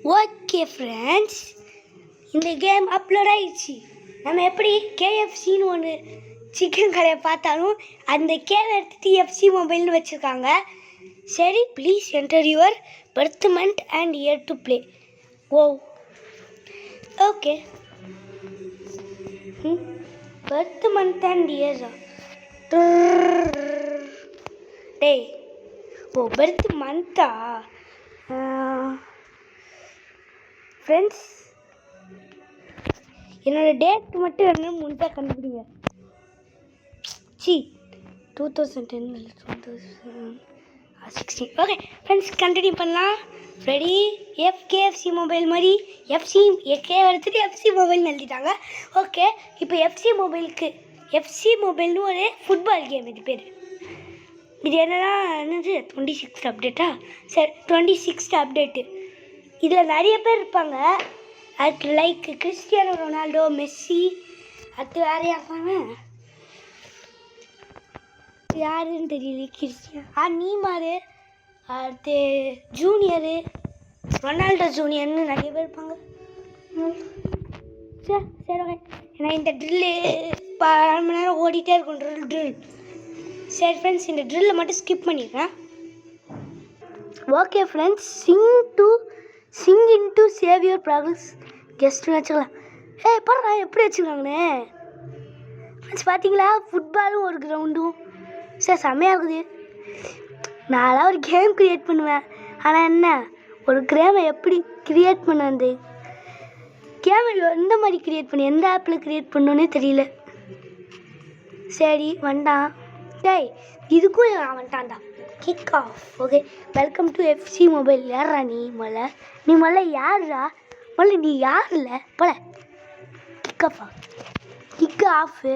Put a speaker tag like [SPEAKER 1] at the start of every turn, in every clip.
[SPEAKER 1] Okay friends, இந்த game upload ஆயிடுச்சு. நம்ம எப்படி கேஎஃப்சின்னு ஒன்று சிக்கன் கடையை பார்த்தாலும் அந்த கேவை எடுத்துகிட்டு எஃப்சி மொபைல்னு வச்சுருக்காங்க. சரி, please enter your birth month and year to play. Oh okay, birth month and இயர்ஸா? டேய், ஓ பர்த் மந்த்தா? ஃப்ரெண்ட்ஸ், என்னோடய டேட் மட்டும் என்ன முடிஞ்சால் கண்டுபிடிங்க. 2010 2016. ஓகே ஃப்ரெண்ட்ஸ், கண்டினியூ பண்ணலாம். ரெடி? கேஎஃப்சி மொபைல் மாதிரி எஃப்சி எடுத்துகிட்டு எஃப்சி மொபைல்னு எழுதிட்டாங்க. ஓகே, இப்போ எஃப்சி மொபைல்னு ஒரு ஃபுட்பால் கேம். இது பேர் இது என்னது 26th அப்டேட்டா? சரி, 26th அப்டேட்டு. இதில் நிறைய பேர் இருப்பாங்க. அது லைக் கிறிஸ்டியானோ ரொனால்டோ, மெஸ்ஸி, அது வேறு யாருப்பாங்க, யாருன்னு தெரியல. கிறிஸ்டியானோ, நீமாரு, அடுத்து ஜூனியரு, ரொனால்டோ ஜூனியர்னு நிறைய பேர் இருப்பாங்க. சரி ஓகே, ஏன்னா இந்த ட்ரில்லு 12 மணி நேரம் ஓடிட்டே இருக்கும். ட்ரில். சரி ஃப்ரெண்ட்ஸ், இந்த ட்ரில்லை மட்டும் ஸ்கிப் பண்ணிடுறேன். Okay friends, sign into save your progress கெஸ்ட்னு வச்சுக்கலாம். பாருங்க எப்படி வச்சுருக்காங்கண்ணே. ஃப்ரெண்ட்ஸ் பார்த்தீங்களா, ஃபுட்பாலும் ஒரு கிரவுண்டும். சார் செம்மையாக இருக்குது. நான்லாம் ஒரு கேம் க்ரியேட் பண்ணுவேன். ஆனால் என்ன, ஒரு கேமை எப்படி க்ரியேட் பண்ண, அந்த கேமை எந்த மாதிரி க்ரியேட் பண்ணி எந்த ஆப்பில் க்ரியேட் பண்ணோன்னே தெரியல. சரி வந்தான். டேய், இதுக்கும் வந்துட்டான்டா. Kick off. Okay, welcome to FC mobile. யாரா நீ முதல்ல யாருடா? நீ யார் இல்லை போல. கிக் ஆஃபா? Kick off.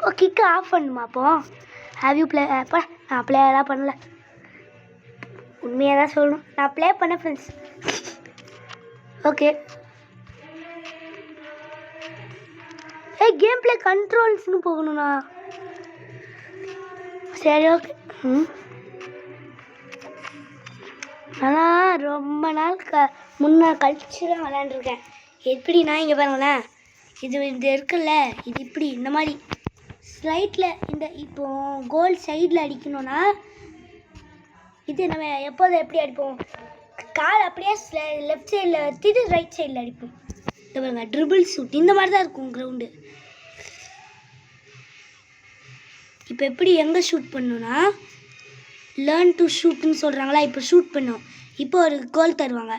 [SPEAKER 1] ஓ, கிக்கு ஆஃப் பண்ணுமா? அப்போ ஹேவ் யூ ப்ளே? நான் ப்ளேயெல்லாம் பண்ணல. உண்மையாக தான் சொல்லணும், நான் ப்ளே பண்ணேன் ஃப்ரெண்ட்ஸ். ஓகே, கேம் ப்ளே கண்ட்ரோல்ஸ்னு போகணுண்ணா. சரி ஓகே. ஆனால் ரொம்ப நாள் முன்னே கழிச்சு தான் விளையாண்டுருக்கேன். எப்படின்னா இங்கே பாருங்களேன், இது இருக்குல்ல, இது இப்படி இந்த மாதிரி ஸ்லைட்டில் இந்த இப்போ கோல் சைடில் அடிக்கணும்னா இது நம்ம எப்போதும் எப்படி அடிப்போம், கால் அப்படியே லெஃப்ட் சைடில் வச்சுட்டு ரைட் சைடில் அடிப்போம். இந்த பாருங்க, ட்ரிபிள் ஷூட் இந்த மாதிரி தான் இருக்கும் கிரவுண்டு. இப்போ எப்படி எங்கே ஷூட் பண்ணணும்னா, லேர்ன் டு ஷூட்னு சொல்கிறாங்களா, இப்போ ஷூட் பண்ணோம். இப்போ ஒரு கோல் தருவாங்க.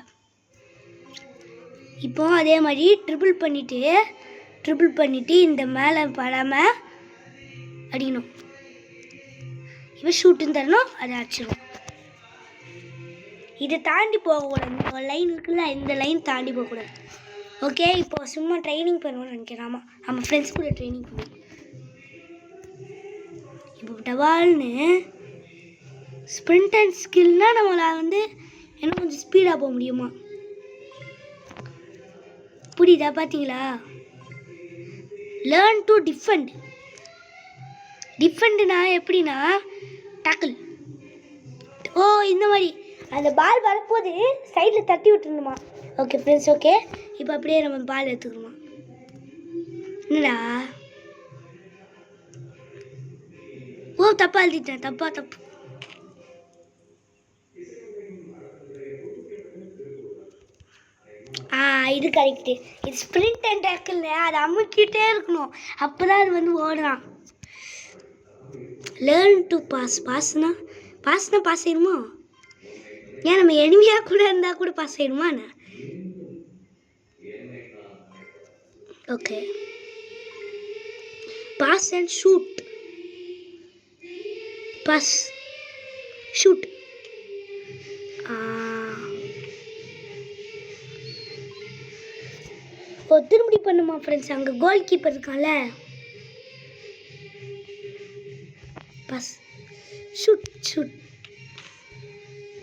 [SPEAKER 1] இப்போ அதே மாதிரி ட்ரிபிள் பண்ணிவிட்டு இந்த மேலே படாமல் அடிக்கணும். இப்போ ஷூட்டுன்னு தரணும், அதை அடிச்சிடும். இதை தாண்டி போகக்கூடாது. ஒரு லைன் இருக்குல்ல, இந்த லைன் தாண்டி போகக்கூடாது. ஓகே, இப்போ சும்மா ட்ரைனிங் பண்ணுவோம்னு நினைக்கிறேன். நம்ம ஃப்ரெண்ட்ஸ் கூட ட்ரைனிங் பண்ணுவோம். இப்போ டவால்னு ஸ்ப்ரிண்ட் அண்ட் ஸ்கில்னால் நம்மளால் இன்னும் கொஞ்சம் ஸ்பீடாக போக முடியுமா? புரியுதா? பார்த்தீங்களா? லேர்ன் டு டிஃபெண்ட்னா எப்படின்னா டேக்கிள். ஓ, இந்த மாதிரி அந்த பால் வரப்போது சைடில் தட்டி விட்டுருணுமா? Okay friends, okay. இப்போ அப்படியே நம்ம பால் எடுத்துக்கணுமா? என்னடா, ஓ தப்பா எழுதிட்டேன். தப்பு. இது கரெக்டு. இது ஸ்ப்ரிண்ட் அண்ட் டேக்கிள். அதை அமுக்கிட்டே இருக்கணும், அப்போ தான் அது ஓடுறான். லேர்ன் டு பாஸ்னா பாஸ் ஆயிடுமா? ஏன் நம்ம எனிமையாக கூட இருந்தால் கூட பாஸ் ஆயிடுமா? Okay, pass and shoot. Pass shoot. திரும்பி பண்ணுமா ஃப்ரெண்ட்ஸ்? அங்கே கோல் கீப்பர் இருக்கான்ல, பாஸ் ஷூட்.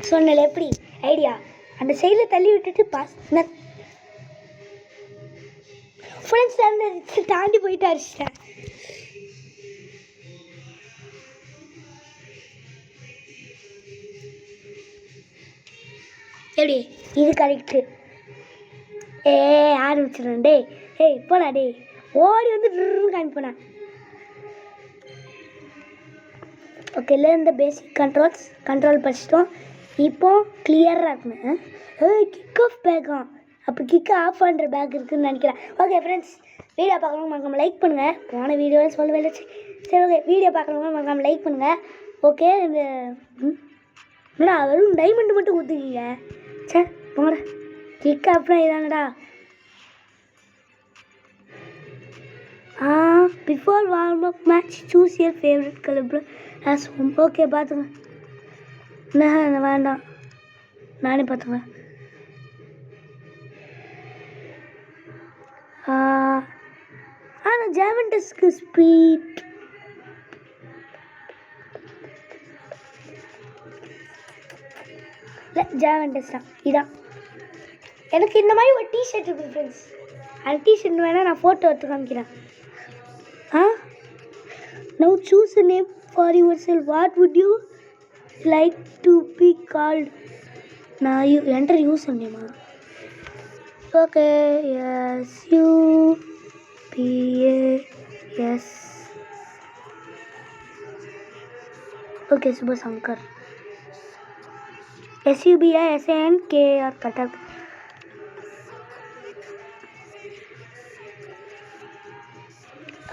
[SPEAKER 1] சொன்னல எப்படி ஐடியா? அந்த சைடில் தள்ளி விட்டுட்டு பாஸ். ஃப்ரெண்ட்ஸ், அந்த தாண்டி போயிட்டு அடிச்சிட்டேன். எப்படி இது கரெக்டு. ஆரம்பிச்சிடறேன் டே. போடா டே. ஓடி வந்து காமிப்பேன். ஓகே, இல்லை இந்த பேசிக் கண்ட்ரோல் படிச்சிட்டோம். இப்போ கிளியராக இருக்கணும். கிக் ஆஃப் பேக்கா? அப்போ கிக் ஆஃப் பண்ணுற பேக் இருக்குதுன்னு நினைக்கிறேன். ஓகே ஃப்ரெண்ட்ஸ், வீடியோ பார்க்கணும் மறக்காம லைக் பண்ணுங்கள். போன வீடியோவில் சொல்லவே இல்லை. சரி ஓகே, வீடியோ பார்க்கணும் மறக்காம லைக் பண்ணுங்கள். ஓகே, இந்த என்னடா வெறும் டைமண்ட் மட்டும் கொடுத்துருக்கீங்க. சே போங்கடா. கிக் ஆஃப்னா இதாங்கடா. Before warm up match choose your favourite colour as home. Okay பார்த்துங்க. என்ன வேண்டாம், நானே பார்த்துக்கிறேன். ஆனால் ஜாவெண்டஸ்க்கு ஸ்பீட் இல்லை, ஜாவெண்டஸ் தான். இதான் எனக்கு இந்த மாதிரி ஒரு டிஷர்ட் இருக்குது ஃப்ரெண்ட்ஸ். அந்த டிஷர்ட் வேணால் நான் ஃபோட்டோ எடுத்து காமிக்கிறேன். Now choose a name for yourself. What would you like to be called? Now you enter username. Okay, yes, yes. Okay, Subha Sankar. SUBISANKR Katak.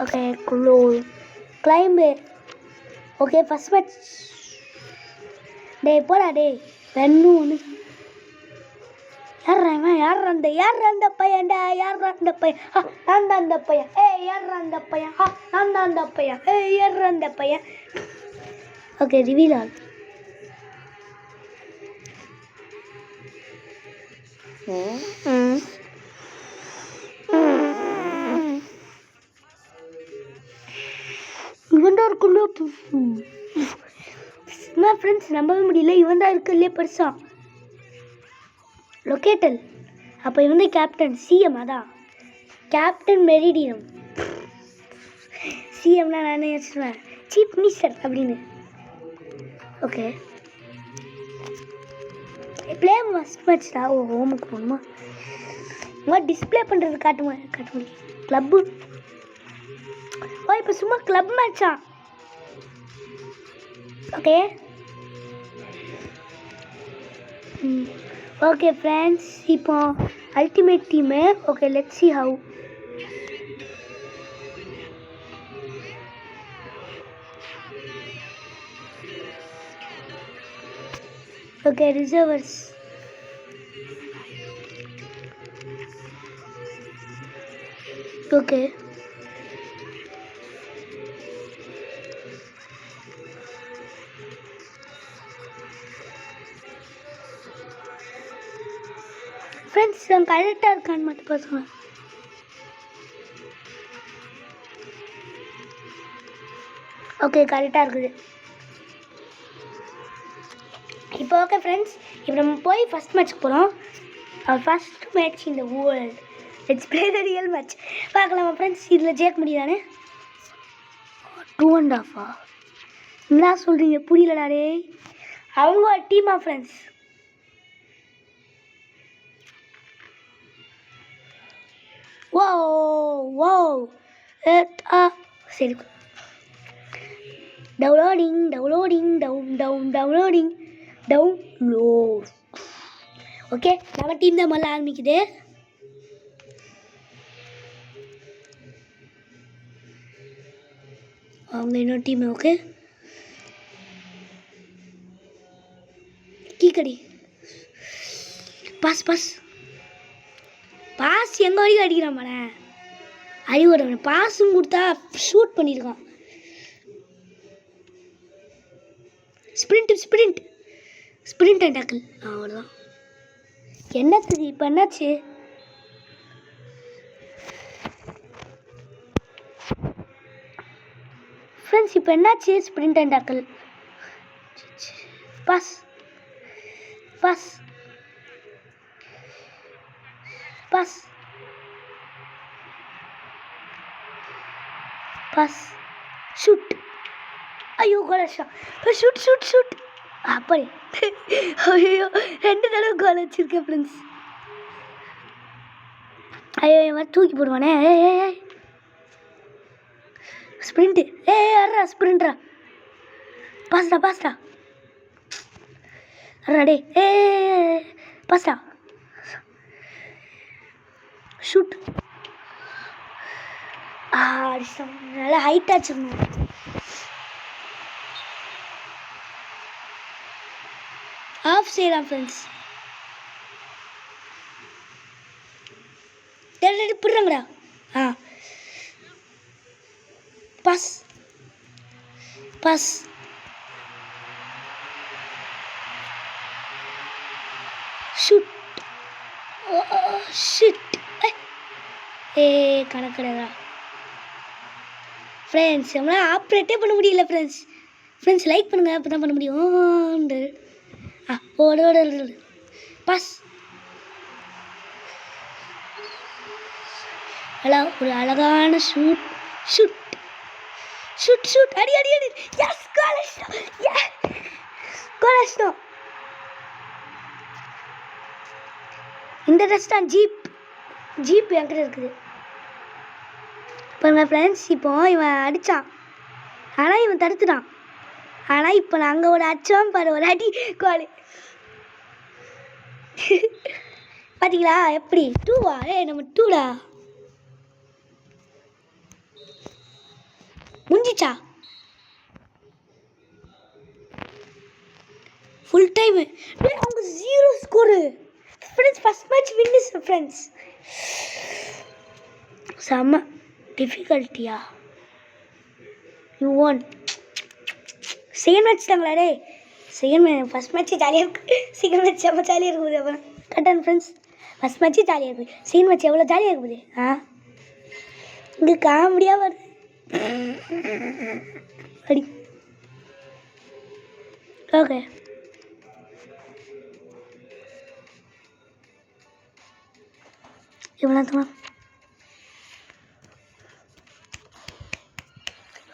[SPEAKER 1] Okay, cool. Climb. Okay, first match. டேய் போடா டேய். வெண்ணு ஒன்று யார் அந்த பையன்டா? யார் அந்த பையன்? நான் தான் அந்த பையன். யார் அந்த பையன்? நான் தான் அந்த பையன். யார் அந்த பையன்? Okay, reveal all. இவன் தான் இருக்குல்ல என்ன ஃப்ரெண்ட்ஸ், நம்பவே முடியல. இவன் தான் இருக்குல்லையே பெருசா லொக்கேட்டல். அப்போ இவன் தான் கேப்டன். சிஎம் அதான் கேப்டன் மெரிடியம். சிஎம்னா நான் யோசிச்சுவேன் சீஃப் மினிஸ்டர் அப்படின்னு. ஓகே, ப்ளே ஃபஸ்ட் மேட்ச் தான். ஹோமுக்கு போகணுமா? டிஸ்பிளே பண்ணுறது காட்ட முடியும். கிளப்பு. இப்போ சும்மா கிளப் மேட்சா? ஓகே ஓகே ஃப்ரெண்ட்ஸ், இப்போ ultimate team. Okay, let's see how. Okay, reserves. Okay, friends கரெக்டாக இருக்கான்னு மட்டும் பார்த்துக்கலாம். ஓகே, கரெக்டாக இருக்குது இப்போ. ஓகே ஃப்ரெண்ட்ஸ், இப்போ நம்ம போய் ஃபஸ்ட் மேட்ச்க்கு போகிறோம். ஃபஸ்ட் மேட்ச் இந்த world. Let's play the real match. பார்க்கலாமா ஃப்ரெண்ட்ஸ்? இதில் ஜெயிக்க முடியுதானே? 2.5 என்ன சொல்கிறீங்க? புரியலடாடே. அவங்க ஒரு டீமா ஃப்ரெண்ட்ஸ்? Whoa. சரி, டவுன்லோடிங். ஓகே, நம்ம டீம் தான் முதல்ல ஆரம்பிக்குது. அவங்க இன்னொரு டீம். ஓகே, கீக்கடி பாஸ் எங்கே வரைக்கும் அடிக்கிறான் பாரு. அறிவுறவனை பாஸும் கொடுத்தா ஷூட் பண்ணியிருக்கான். Sprint and tackle. அவ்வளோதான். என்னத்துக்கு இப்போ என்னாச்சு? ஃப்ரெண்ட்ஸ் இப்போ என்னாச்சு? Sprint and tackle. Pass shoot. ஐயோ கோலா ஷூட். அப்படி ஐயோ 2 தடவை கோல் வச்சிருக்கேன் ஃப்ரெண்ட்ஸ். ஐயோ இவன் தூக்கி போடுவானே. ஸ்ப்ரிண்ட் அட்ரா ஸ்ப்ரிண்ட்ரா பாஸ்டா அடே பாஸ்டா ஷூட். அடிச்சோம். நல்லா ஹைட்டாக வச்சுருந்தோம். ஆஃப் செய்யலாம் ஃப்ரெண்ட்ஸ். புடுறாங்கடா. Pass shoot. ஷிட் கணக்கடா ஃப்ரெண்ட்ஸ். நம்மளால் ஆப்ரேட்டே பண்ண முடியல ஃப்ரெண்ட்ஸ் லைக் பண்ணுங்கள், அப்போ தான் பண்ண முடியும். ஓடு பாஸ். ஒரு அழகான ஷூட் அடி எஸ் கோல். இந்த ட்ரெஸ் தான் ஜீப் என்கிட்ட இருக்குது பாருங்க ஃப்ரெண்ட்ஸ். இப்போ இவன் அடித்தான், ஆனால் இவன் தடுத்துட்டான். ஆனால் இப்போ நாங்கள் ஒரு அடித்தோம் பாரு, ஒரு அடி கோல். பார்த்தீங்களா எப்படி? 2வா? நம்ம 2டா முடிஞ்சிச்சா? ஃபுல் டைமு அவங்க 0 score friends. First match wins friends. செம்ம டிஃபிகல்ட்டியா யூ ஒன். செகண்ட் மேட்ச் தாங்களா டே? ஃபஸ்ட் மேட்ச்சே ஜாலியாக இருக்குது, செகண்ட் மேட்ச் செம்ம ஜாலியாக இருக்குது. அப்புறம் கரெக்டான ஃப்ரெண்ட்ஸ். ஃபஸ்ட் மேட்ச்சே ஜாலியாக இருக்குது, செகண்ட் மேட்ச் எவ்வளோ ஜாலியாக இருக்குது. இங்கே காமெடியாக வருது. அடி ஓகே. இவ்வளோ தான்.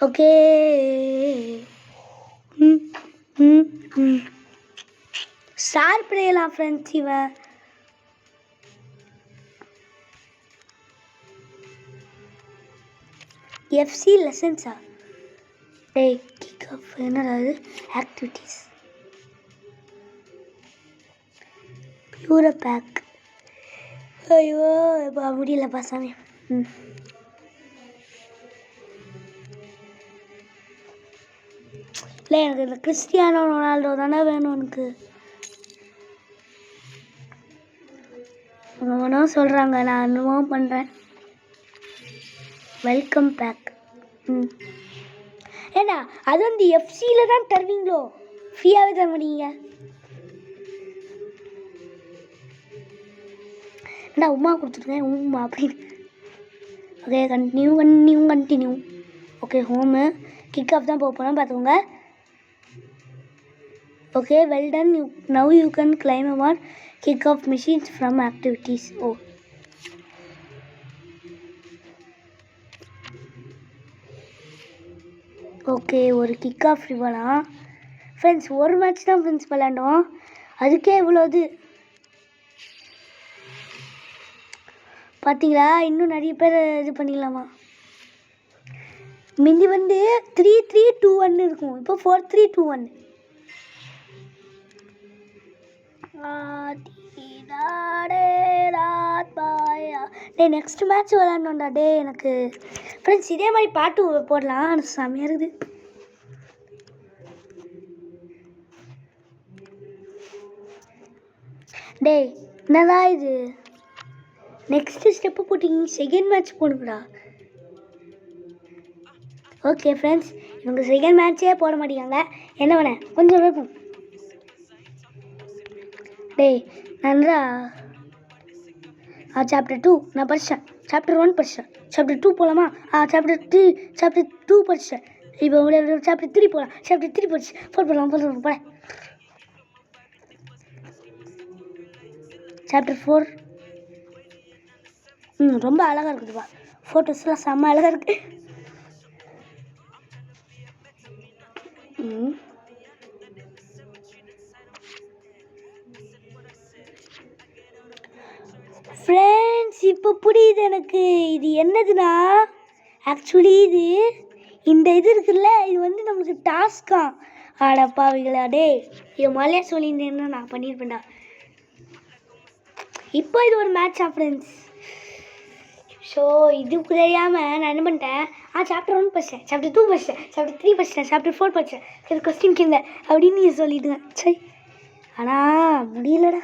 [SPEAKER 1] ஓகே ஸ்டார் பிளேயலாம் ஃப்ரெண்ட்ஸ். இவன் எஃப்சி லெசன்ஸா? கிக் ஆஃப் என்னடா அது? ஆக்டிவிட்டீஸ் பியூர பேக். ஐயோ இப்போ முடியலப்பா சாமி. இல்லை எனக்கு இந்த கிறிஸ்டியானோ ரொனால்டோ தானே வேணும். எனக்கு ஒன்றும் சொல்கிறாங்க, நான் என்னமோ பண்ணுறேன். Welcome back. ஏன்னா அது வந்து எஃப்சியில் தான் தருவீங்களோ? ஃப்ரீயாகவே தர மாட்டீங்க. ஏன்னா உமா கொடுத்துருக்கேன் உமா அப்படின்னு. Okay continue. Okay home kick of தான் போக போகிறோம் பார்த்துக்கோங்க. Okay well done. Now you can claim award kick of machines from activities. Okay ஒரு கிக் ஆஃப் ரிவலாம் ஃப்ரெண்ட்ஸ். ஒரு மேட்ச் தான் ஃப்ரெண்ட்ஸ் விளாண்டோம், அதுக்கே இவ்வளோது பார்த்தீங்களா? இன்னும் நிறைய பேர் இது பண்ணிக்கலாமா? முந்தி வந்து 3-3-2-1 இருக்கும், இப்போ 4-3-2-1. டே நெக்ஸ்ட் மேட்ச் விளாண்டோம்டா டே. எனக்கு ஃப்ரெண்ட்ஸ் இதே மாதிரி பாட்டு போடலாம், செம்மையாக இருக்குது. டே என்னடா இது? நெக்ஸ்ட் ஸ்டெப்பு போட்டிங்க, செகண்ட் மேட்ச் போடுங்கடா. ஓகே ஃப்ரெண்ட்ஸ் இவங்க செகண்ட் மேட்ச்சே போட மாட்டேங்காங்க, என்ன பண்ண கொஞ்சம் இருக்கும். டேய் நன்றா. சாப்டர் 2 நான் படித்தேன், சாப்டர் 1 படித்தேன், சாப்டர் 2 போகலாமா? சாப்டர் 2 படித்தேன். இப்போ சாப்டர் 3 போகலாம், சாப்டர் 3 படிச்சு 4 போகலாம் போல. சாப்டர் 4 ரொம்ப அழகாக இருக்குதுப்பா, ஃபோட்டோஸ்லாம் செம்ம அழகாக இருக்குது. ஃப்ரெண்ட்ஸ் இப்போ புரியுது எனக்கு. இது என்னதுன்னா ஆக்சுவலி இந்த இது இருக்குல்ல, இது வந்து நம்மளுக்கு டாஸ்கா. ஆடப்பாவிகளா டே, இது மழையா சொல்லியிருந்தேன்னா நான் பண்ணியிருப்பேன்டா. இப்போ இது ஒரு மேட்சா ஃப்ரெண்ட்ஸ். ஸோ இதுக்கு தெரியாமல் நான் என்ன பண்ணிட்டேன், சாப்டர் 1 படித்தேன், சாப்டர் 2 படித்தேன், சாப்டர் 3 படித்தேன், சாப்டர் 4 படித்தேன், இது கொஸ்டின் கேங்க அப்படின்னு நீங்கள் சொல்லிவிடுங்க. சரி, ஆனால் முடியலடா.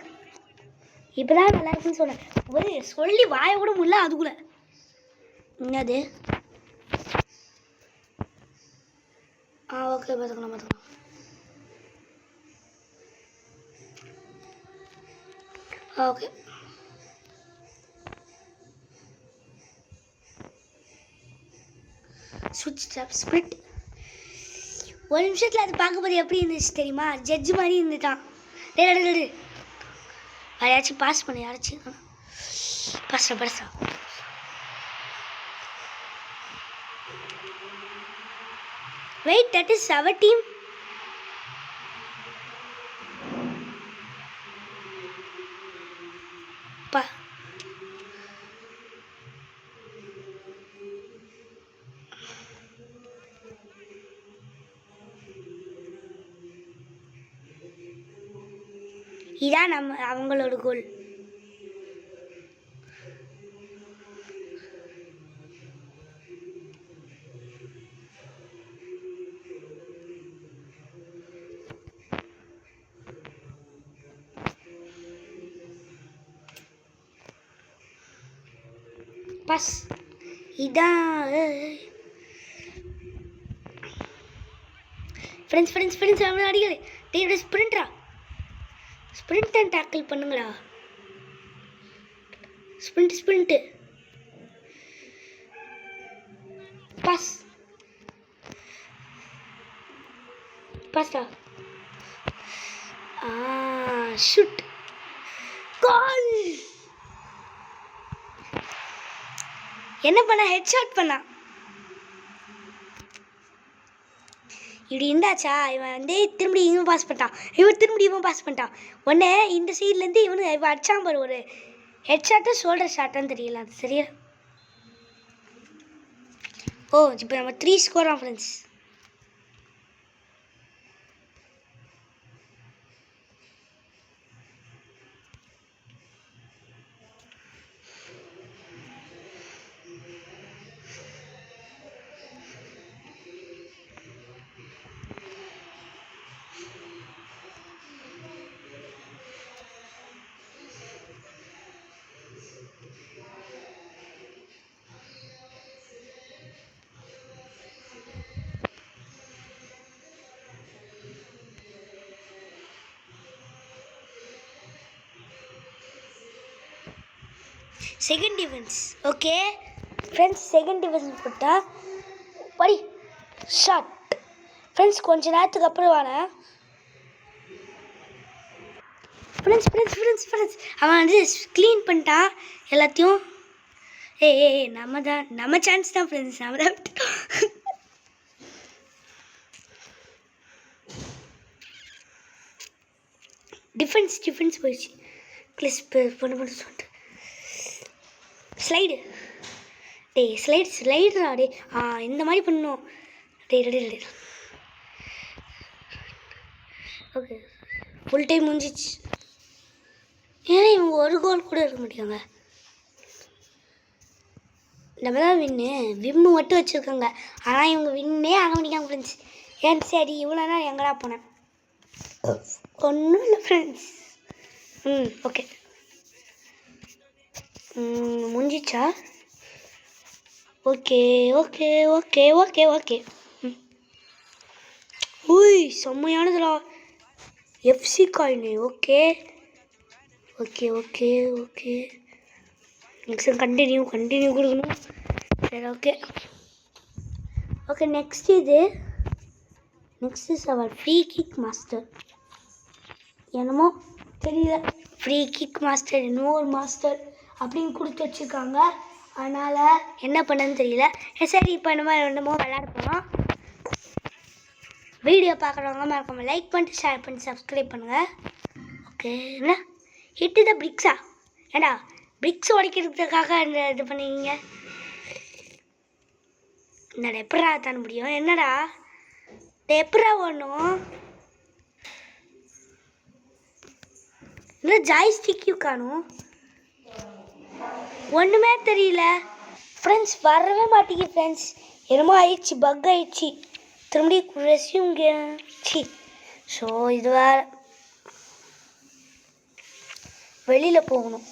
[SPEAKER 1] இப்போ தான் நல்லா இருக்குன்னு சொன்னேன். ஒரு சொல்லி வாய கூட முடியல. அதுக்குள்ள என்னது? ஓகே, பார்த்துக்கலாம். ஓகே, ஸ்விட்ச் டாப் ஸ்பிரிட். ஒரு நிமிஷத்தில் அது பார்க்கும்போது எப்படி இருந்துச்சு தெரியுமா? ஜட்ஜு மாதிரி இருந்துட்டான். டே யாராச்சும் பாஸ் பண்ணி யாராச்சும் பாஸ்டா. Wait, that is our team. Pa. இதான் அவங்களோட கோல். பாஸ். இதான் ஃப்ரெண்ட்ஸ் அவனை அடிக்கலை. டே ஸ்ப்ரிண்ட்ரா, ஸ்ப்ரிண்ட் அண்ட் டேக்கிள் பண்ணுங்களா. ஸ்ப்ரிண்ட்டு பாஸ்டா. ஷூட் கோல். என்ன பண்ண? ஹெட்ஷாட் பண்ணா. இப்படி இருந்தாச்சா, இவன் வந்து திரும்பி இவன் பாஸ் பண்ணிட்டான், இவன் பாஸ் பண்ணிட்டான். உடனே இந்த சைட்லேருந்து இவன் அடிச்சான் பாரு, ஒரு ஹெட்ஷாட்டா ஷோல்டர் ஷாட்டான்னு தெரியல, அது சரியா. இப்போ நம்ம 3 score friends. Second defence. Okay friends, second defence போட்டால் படி ஷாட். ஃப்ரெண்ட்ஸ் கொஞ்ச நேரத்துக்கு அப்புறம் வாங்க ஃப்ரெண்ட்ஸ். அவன் வந்து க்ளீன் பண்ணிட்டான் எல்லாத்தையும். நம்ம சான்ஸ் தான் ஃப்ரெண்ட்ஸ், நம்ம தான் டிஃபென்ஸ் போயிடுச்சு. கிளிஸ்ப் பண்ண சொல்லிட்டு ஸ்லைடுடா டே. இந்த மாதிரி பண்ணணும். டே ஓகே, ஃபுல் டைம் முடிஞ்சிச்சு. ஏன்னா இவங்க ஒரு கோல் கூட இருக்க மாட்டாங்க. நம்ம தான் விம்மு மட்டும் வச்சுருக்காங்க. ஆனால் இவங்க வின்னே ஆக மாட்டேங்காங்க ஃப்ரெண்ட்ஸ். ஏன் சரி இவ்வளோ நாள் எங்கடா போனேன்? ஒன்றும் இல்லை ஃப்ரெண்ட்ஸ். ஓகே, முடிஞ்சிச்சா? ஓகே. செம்மையானதுடா FC coin. Okay. Next continue கொடுக்கணும். சரி, okay next is our free kick master. என்னமோ தெரியல, ஃப்ரீ கிக் மாஸ்டர் என்னமோ ஒரு மாஸ்டர் அப்படின்னு கொடுத்து வச்சுருக்காங்க. அதனால் என்ன பண்ணன்னு தெரியல. சரி, இப்போ என்னமோ விளையாட போகிறோம். வீடியோ பார்க்குறவங்க மறக்காம லைக் பண்ணிட்டு ஷேர் பண்ணி சப்ஸ்கிரைப் பண்ணுங்கள். ஓகே, என்ன ஹிட்டு த பிரிக்ஸா? ஏண்டா பிக்ஸ் உடைக்கிறதுக்காக இந்த இது பண்ணுவீங்க. என்னடா எப்படா தான முடியும்? என்னடா எப்படா ஓடணும்? இல்லை ஜாய்ஸ்டிக்கையும் காணும், ஒன்றுமே தெரியல ஃப்ரெண்ட்ஸ். வரவே மாட்டேங்குது ஃப்ரெண்ட்ஸ். என்னமோ ஆயிடுச்சு, பக் ஆயிடுச்சு. திரும்பி ரெஸ்யூம் சி. ஸோ இது வேறு வெளியில் போகணும்.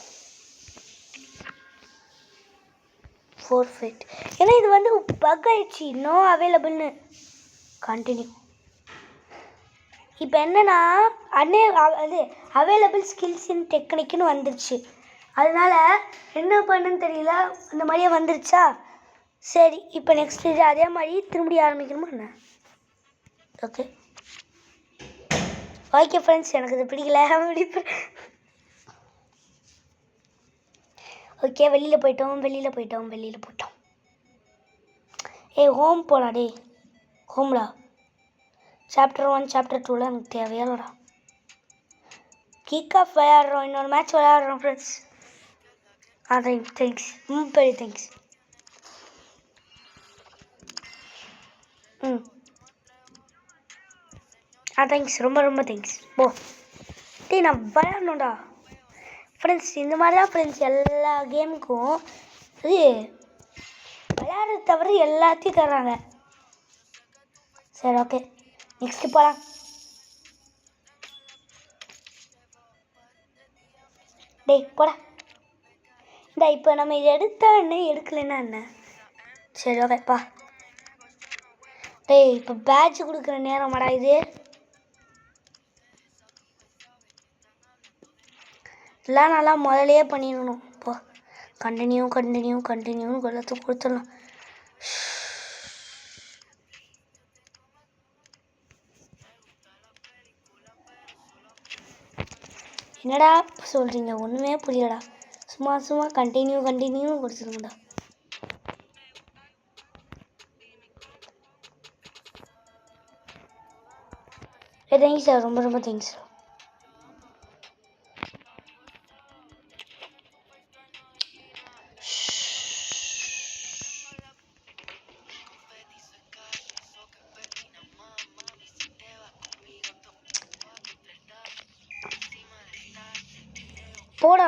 [SPEAKER 1] ஃபோர்ஃபைட் ஏன்னா இது வந்து பக் ஆயிடுச்சு. நோ அவைலபிள்னு கண்டினியூ. இப்போ என்னன்னா அது அவைலபிள் ஸ்கில்ஸ் இன் டெக்னிக்னு வந்துருச்சு. அதனால என்ன பண்ணுன்னு தெரியல, இந்த மாதிரியே வந்துருச்சா. சரி இப்போ நெக்ஸ்ட் இது அதே மாதிரி திரும்பி ஆரம்பிக்கணுமா என்ன? ஓகே ஓகே ஃப்ரெண்ட்ஸ், எனக்கு இது பிடிக்கல. ஓகே வெளியில் போயிட்டோம். ஹோம் போகலாம். டே ஹோம்டா. சாப்டர் 1 சாப்டர் 2லாம் எனக்கு தேவையாலடா. கிக் ஆஃப் விளையாடுறோம், இன்னொரு மேட்ச் விளையாடுறோம் ஃப்ரெண்ட்ஸ். தேங்க்ஸ் பெரிய தேங்க்ஸ். தேங்க்ஸ், ரொம்ப தேங்க்ஸ். டேய் நான் விளையாடணும்டா ஃப்ரெண்ட்ஸ். இந்த மாதிரி தான் ஃப்ரெண்ட்ஸ் எல்லா கேமுக்கும் இது விளையாடுறது தவிர எல்லாத்தையும் தர்றாங்க. சரி ஓகே நெக்ஸ்ட்டு போகலாம். டேய் போடா. இந்த இப்போ நம்ம இதை எடுத்தா என்ன, எடுக்கலைன்னா என்ன? சரி ஓகேப்பா. டேய் இப்போ பேட்ச் கொடுக்குற நேரமாடா இது. இதெல்லாம் நல்லா முதலையே பண்ணிடணும். இப்போ கண்டினியூ எல்லாத்துக்கும் கொடுத்துடலாம். என்னடா சொல்கிறீங்க? ஒன்றுமே புரியலடா. சும்மா கண்டினியூ கொடுத்துருங்கடா. தேங்க்ஸ் சார், ரொம்ப தேங்க்ஸ். போடா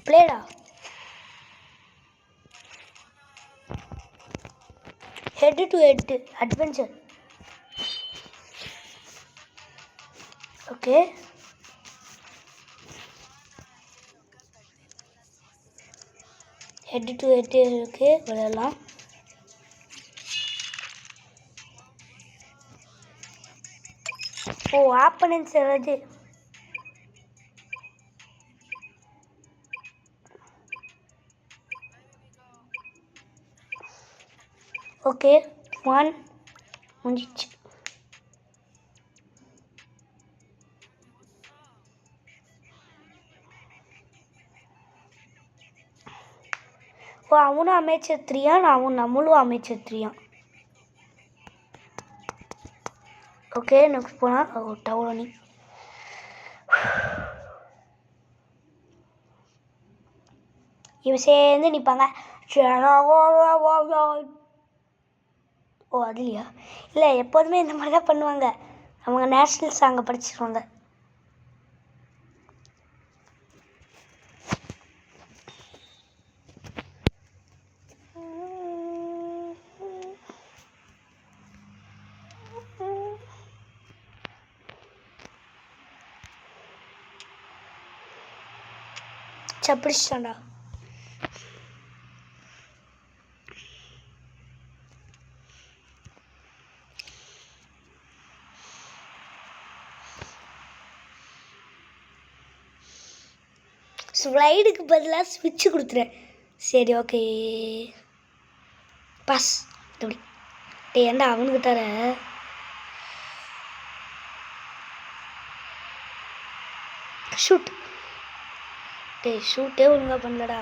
[SPEAKER 1] பிளேடா. Head to head adventure. Okay head to head இருக்கு, விளையாடலாம். ஆப்பனன்ஸ் ஏதாவது. ஓகே 1 முடிஞ்சிச்சு. அவனும் அமைச்சர் 3 நம்மளும் அமைச்சர் 3. ஓகே நெக்ஸ்ட் போனால் டவுனி. இவன் சேர்ந்து நிற்பாங்க. அதுலையா? இல்லை எப்போதுமே இந்த மாதிரி தான் பண்ணுவாங்க. அவங்க நேஷ்னல் சாங்கை படிச்சிருவாங்க. பிடிச்சிட்டான்டா. ஸ்லைடுக்கு பதிலாக ஸ்விட்சு கொடுத்துறேன். சரி ஓகே பாஸ். எப்படி டே ஏன்டா அவனுக்கு தர? ஷூட். டே ஷூட்டே ஒழுங்காக பண்ணலடா.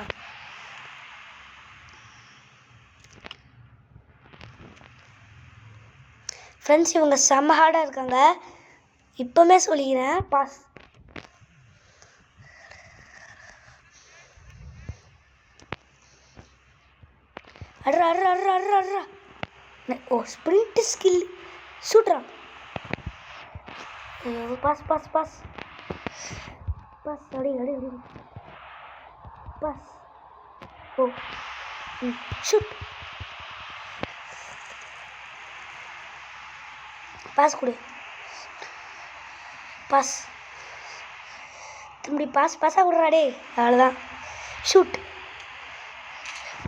[SPEAKER 1] ஃப்ரெண்ட்ஸ் இவங்க செம்ம ஹார்டாக இருக்காங்க, இப்போமே சொல்லிக்கிறேன். பாஸ். அட்ரா அட்ரா அட்ரா அட்ரா அட்ரா. ஓ ஸ்ப்ரிண்ட் ஸ்கில் சூட்ரா. Pass pass pass pass. அடி அடி அடி பாஸ். ஓ ஷூட். பாஸ் கொடு. பாஸ். திரும்பி பாஸ் பாஸாக விட்றாடே. அவ்வளோதான். Shoot.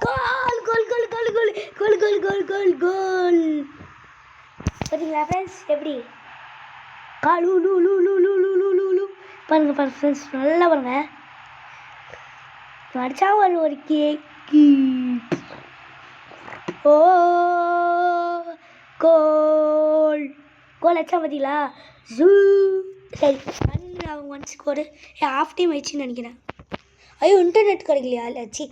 [SPEAKER 1] Goal goal goal goal goal goal goal goal goal goal. பார்த்தீங்களா ஃப்ரெண்ட்ஸ் எப்படி காலு லூ லூ லூ லூ லூ லூ லூ லூ. பாருங்க பாருங்க ஃப்ரெண்ட்ஸ், நல்லா பாருங்க. அடிச்சா ஒரு கேக்கு. ஓ கோல் கோல் அடிச்சா பார்த்தீங்களா? ஜூ. சரி அவங்க ஒன் ஸ்கோரு. ஹாஃப் டைம் ஆயிடுச்சுன்னு நினைக்கிறேன். ஐயோ இன்டர்நெட் கிடைக்கலையா? இல்லை சி.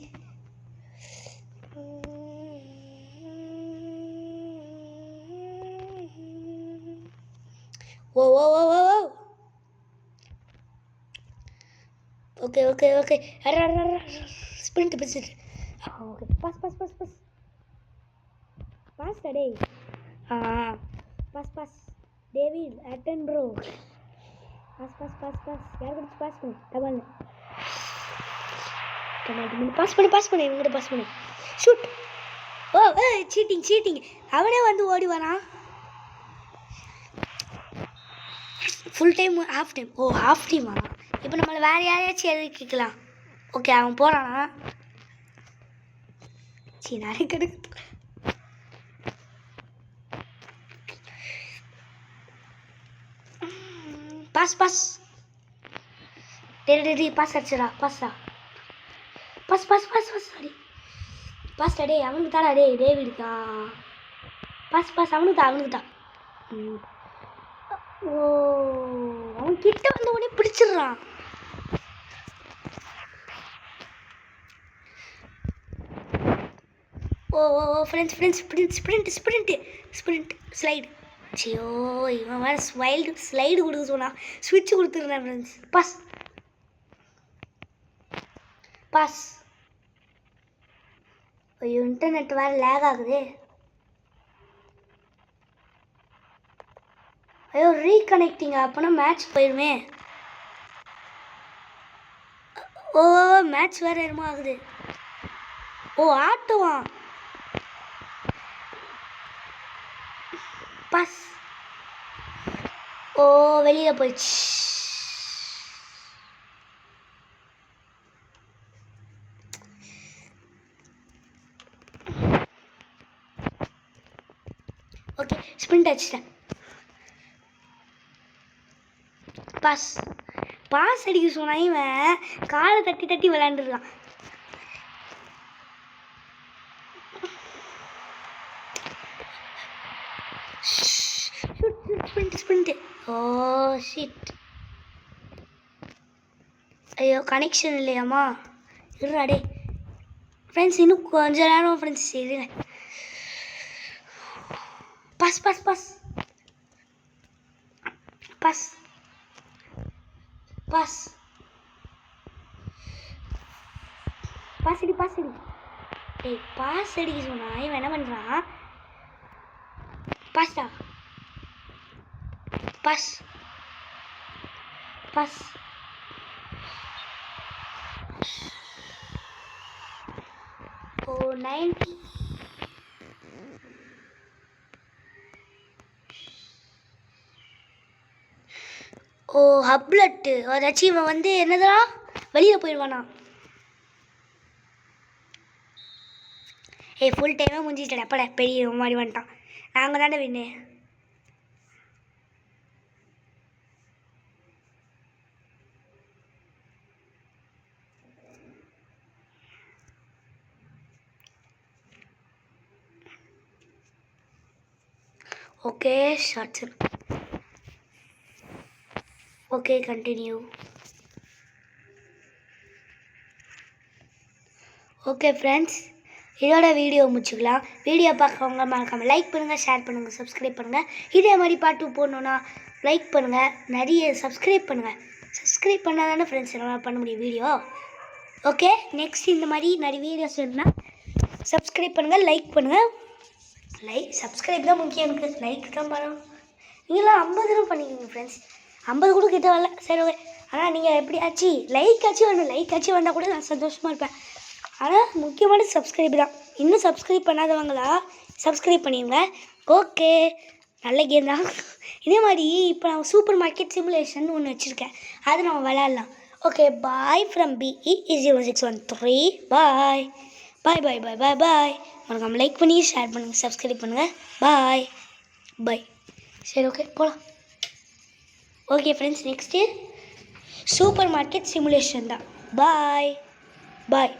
[SPEAKER 1] ஓ ஓ ஓ ஓ ஓ. Okay okay okay. ஸ்பிரிண்ட் பிடிச்சிட்டு. Okay pass pass pass pass pass டே. பாஸ் பாஸ் டேவிட் அட்டன் bro. Pass pass pass pass. யார் கிட்ட பாஸ் பண்ணு? டபுள் பாஸ் பண்ணி பாஸ் பண்ணி இவங்ககிட்ட பாஸ் பண்ணி ஷூட். ஓ சீட்டிங் சீட்டிங். அவனே வந்து ஓடி வரான். Full time half time. ஓ ஹாஃப் டைமா? இப்போ நம்மளை வேறு யாரையாச்சும் எழுதி கேட்கலாம். ஓகே அவன் போகிறானா? சரி நிறைய கிடைக்கு. Pass pass. டே பாஸ் அடிச்சுடா. பாஸ்டா பாஸ் பாஸ் பாஸ் பாஸ். அடி பாஸ்டா டே. அவனுக்கு தாடா டே. டேவிடுக்கா. பாஸ் பாஸ் அவனுக்கு தான் அவனுக்கு தான். ஓ அவன் கிட்ட வந்த உடனே பிடிச்சிடுறான். ஓ ஓ ஓ friends friends sprint sprint sprint sprint slide. ஐயோ இவன் வேறு ஸ்லைடு கொடுக்க சொன்னா ஸ்விட்ச் கொடுத்துருந்தேன் ஃப்ரெண்ட்ஸ். Pass pass. ஐயோ இன்டர்நெட் வேறு லேக் ஆகுது. ஐயோ ரீகனெக்டிங். அப்போனா மேட்ச் போயிடுமே. ஓ மேட்ச் வேறு என்னமோ ஆகுது. ஓ ஆட்டுவா. பாஸ். ஓ வெளியில் போயிடுச்சு. ஓகே ஸ்ப்ரிண்ட் அடிச்சிட்டேன். பாஸ் பாஸ் அடிக்க சொன்னா இவன் காலை தட்டி தட்டி விளையாண்டுருக்கான். Sprint sprint. ஓ ஷிட். ஐயோ கனெக்ஷன் இல்லையாம்மா? இருடா ஃப்ரெண்ட்ஸ் இன்னும் கொஞ்ச நேரம் ஃப்ரெண்ட்ஸ் இருங்க. Pass pass pass pass pass pass அடி பாஸ் அடி. டேய் பாஸ் அடிக்க சொன்னா இவன் என்ன பண்ணுறான்? பாஸ்டா பாஸ் பாஸ். ஓ 90. ஓ ஹப்லட்டு. அதாச்சும் இவன் வந்து என்னதுடா வெளியில் போயிடுவானா? ஃபுல் டைமே முடிஞ்சிட்டடா. அப்பட பெரிய மாதிரி வந்துட்டான். நாங்கள் தானே win. Okay shorts. Okay continue. Okay friends இதோட வீடியோ முடிச்சுக்கலாம். வீடியோ பார்க்குறவங்க மறக்காமல் லைக் பண்ணுங்கள், ஷேர் பண்ணுங்கள், சப்ஸ்கிரைப் பண்ணுங்கள். இதே மாதிரி பாட்டு போடணுன்னா லைக் பண்ணுங்கள், நிறைய சப்ஸ்கிரைப் பண்ணுங்கள். சப்ஸ்கிரைப் பண்ணால் தானே ஃப்ரெண்ட்ஸ் என்னால் பண்ண முடியும் வீடியோ. ஓகே நெக்ஸ்ட் இந்த மாதிரி நிறைய வீடியோஸ் வேணும்னா சப்ஸ்கிரைப் பண்ணுங்கள், லைக் பண்ணுங்கள். சப்ஸ்கிரைப் தான் முக்கியம், எனக்கு லைக் தான் பண்ணணும். நீங்களாம் 50 தடவை பண்ணிக்கோங்க ஃப்ரெண்ட்ஸ். 50 கூட கிட்ட வரல, சரி ஓகே. ஆனால் நீங்கள் எப்படியாச்சு லைக் வந்தால் கூட நான் சந்தோஷமாக இருப்பேன். ஆனால் முக்கியமான சப்ஸ்கிரைப் தான். இன்னும் சப்ஸ்கிரைப் பண்ணாதவங்களா சப்ஸ்கிரைப் பண்ணிடுங்க. ஓகே, நல்ல கேம் தான். இதே மாதிரி இப்போ நான் சூப்பர் மார்க்கெட் சிமுலேஷன் ஒன்று வச்சுருக்கேன், அது நம்ம விளையாடலாம். Okay, bye from BE0613. பாய் பாய் பாய் பாய் பாய் பாய். மறக்காம லைக் பண்ணி ஷேர் பண்ணுங்கள், சப்ஸ்கிரைப் பண்ணுங்கள். பாய் பாய். சரி ஓகே, போகலாம். Okay friends, next super market simulation தான். பாய் பாய்.